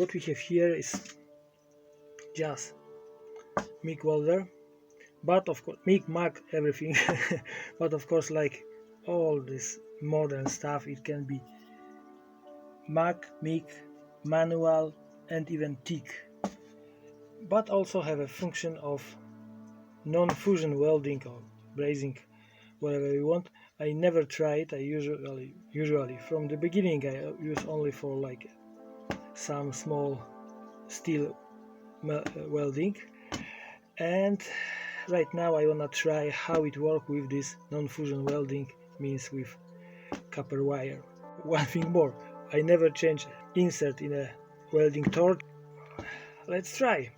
what we have here is just MIG welder, but of course MIG, MAG, everything. But of course, like all this modern stuff, it can be MAG, MIG, manual, and even TIG, but also have a function of non-fusion welding or brazing, whatever you want. I never try it. I usually from the beginning I use only for like some small steel welding, and right now I wanna try how it works with this non-fusion welding, means with copper wire. One thing more, I never change insert in a welding torch. Let's try.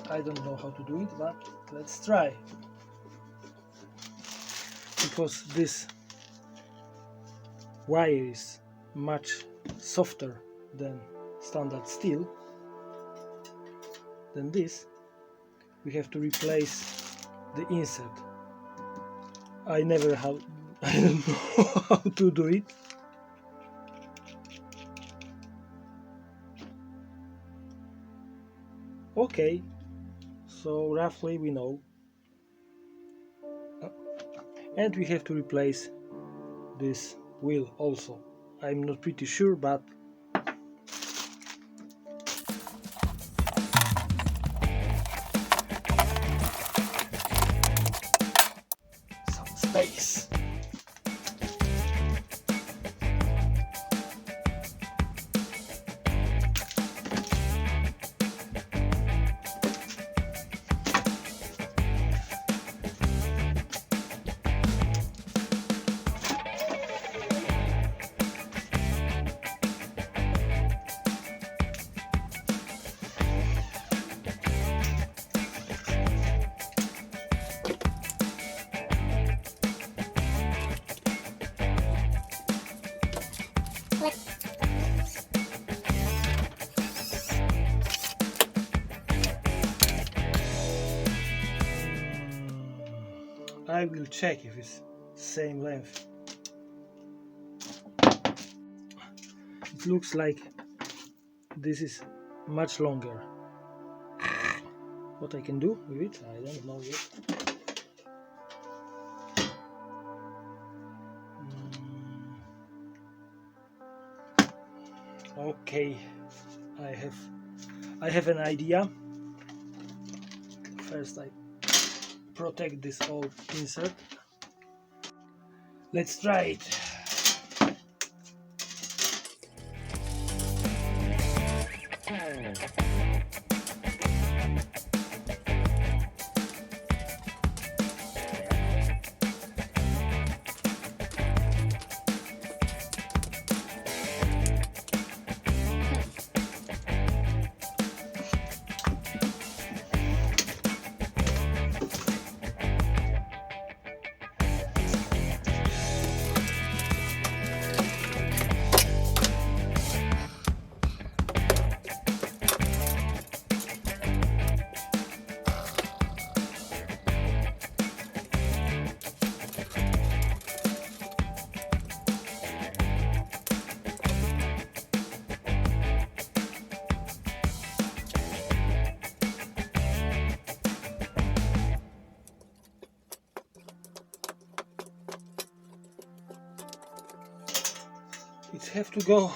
I don't know how to do it, but let's try. Because this wire is much softer than standard steel, than this, we have to replace the insert. I don't know how to do it. Okay, so roughly we know. And we have to replace this wheel also. I'm not pretty sure, but some space. I will check if it's same length. It looks like this is much longer. What I can do with it, I don't know yet. Okay, I have an idea. First I protect this old insert. Let's try it. It have to go.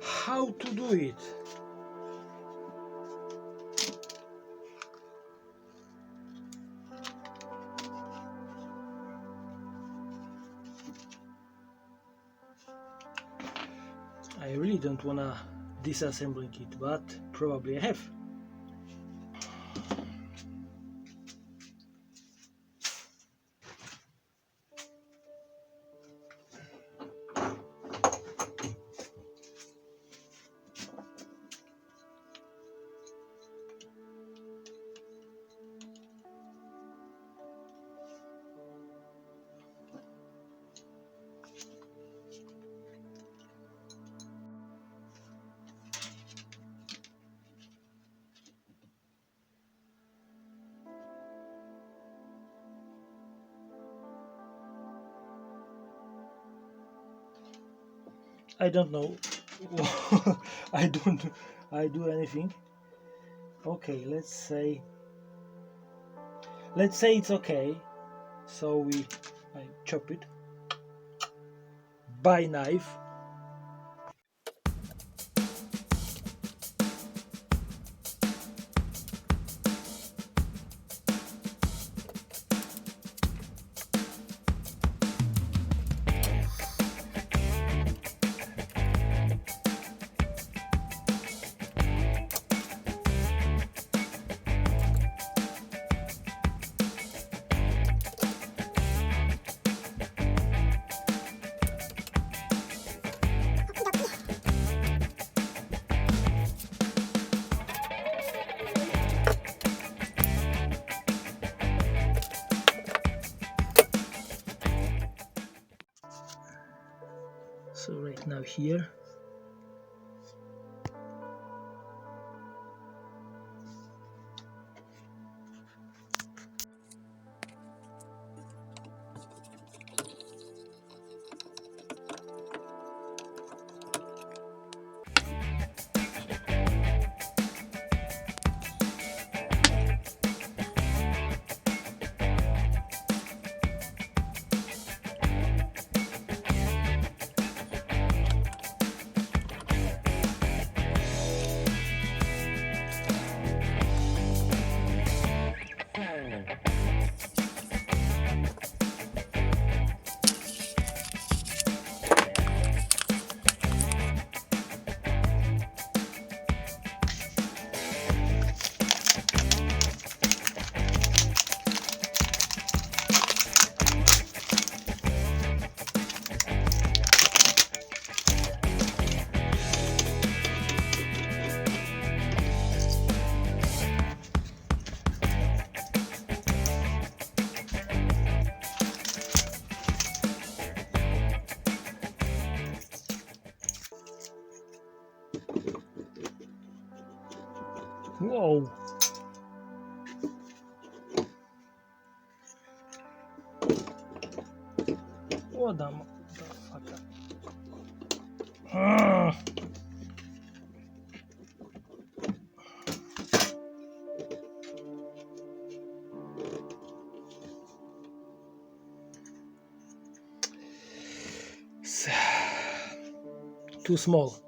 How to do it? I really don't wanna disassemble it, but probably I have. I don't know. I don't I do anything. Okay, let's say it's okay. So I chop it by knife. So right now here. Whoa. What the fuck? Ah. Too small.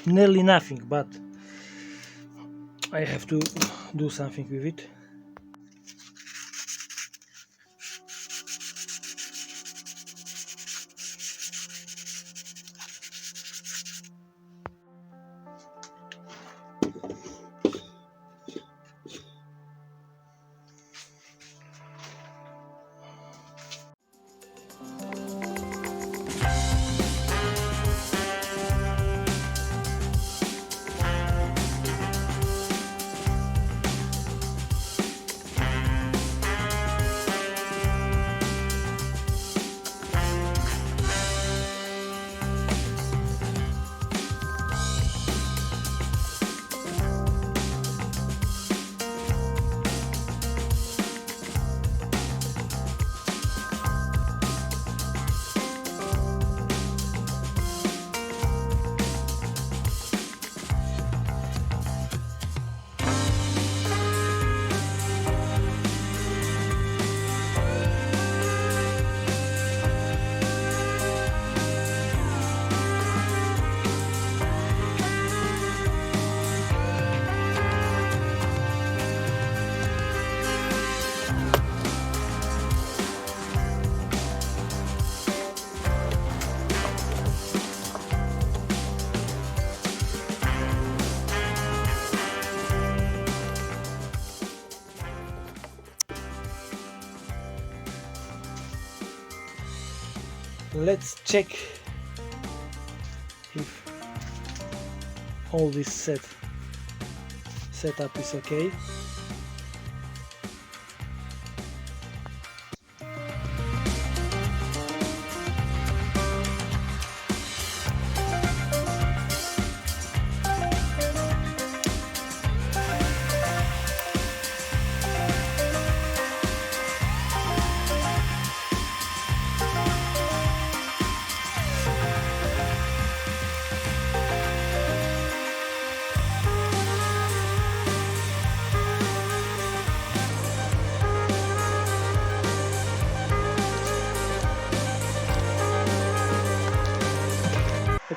Nearly nothing, but I have to do something with it. Let's check if all this setup is okay.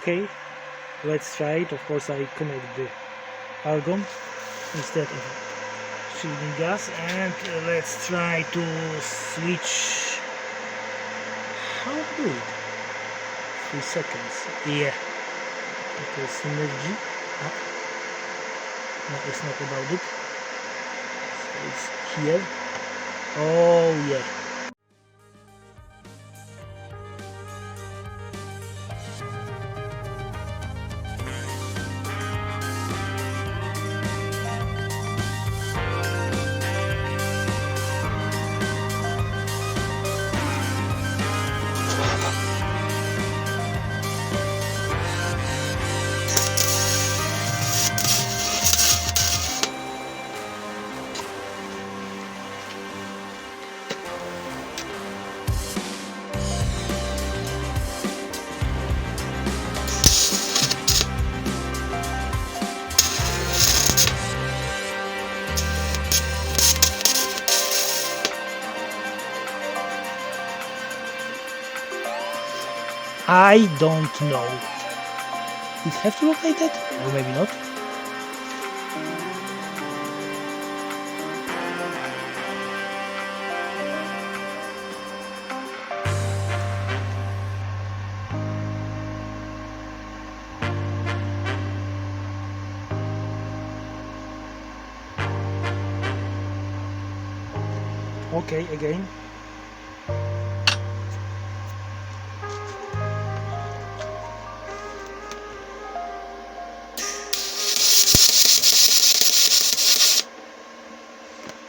Okay, let's try it. Of course I connect the argon instead of shielding gas, and let's try to switch. How do it? 3 seconds. Yeah. Okay, synergy. Ah, no, it's not about it. So it's here. Oh yeah. I don't know. It have to look like that? Or maybe not. Okay, again.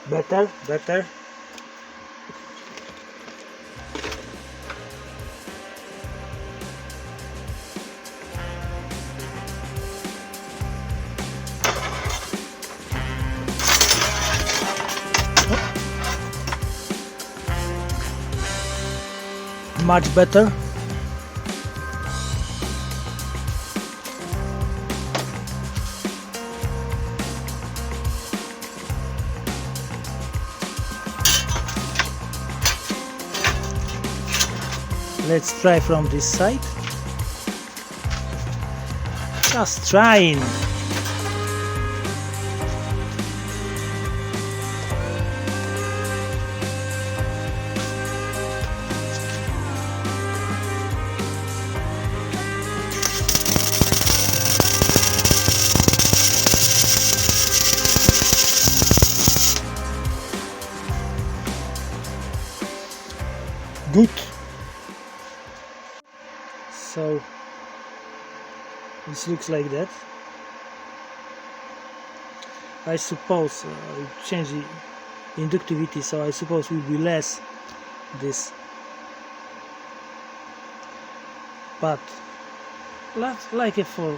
Better, better. Much better. Let's try from this side. Just trying. Good. So this looks like that. I suppose change the inductivity, so I suppose will be less this, but like for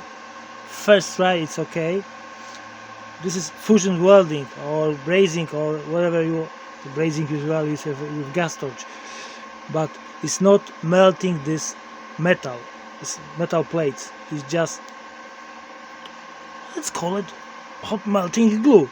first try it's okay. This is fusion welding or brazing or whatever you brazing usually is with gas torch, but it's not melting this metal, this metal plates. It's just, let's call it hot melting glue.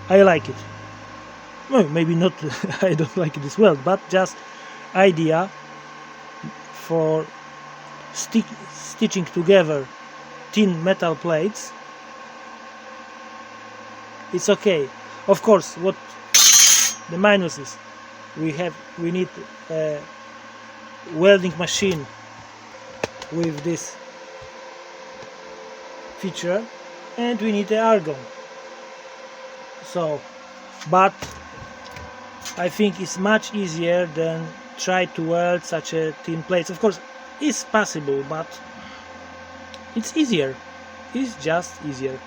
I like it. Well, maybe not. I don't like this weld, but just idea for stitching together thin metal plates. It's okay. Of course, what the minus is, we need a welding machine with this feature, and we need the argon. So, but I think it's much easier than try to weld such a thin plates. Of course, it's possible, but it's easier. It's just easier.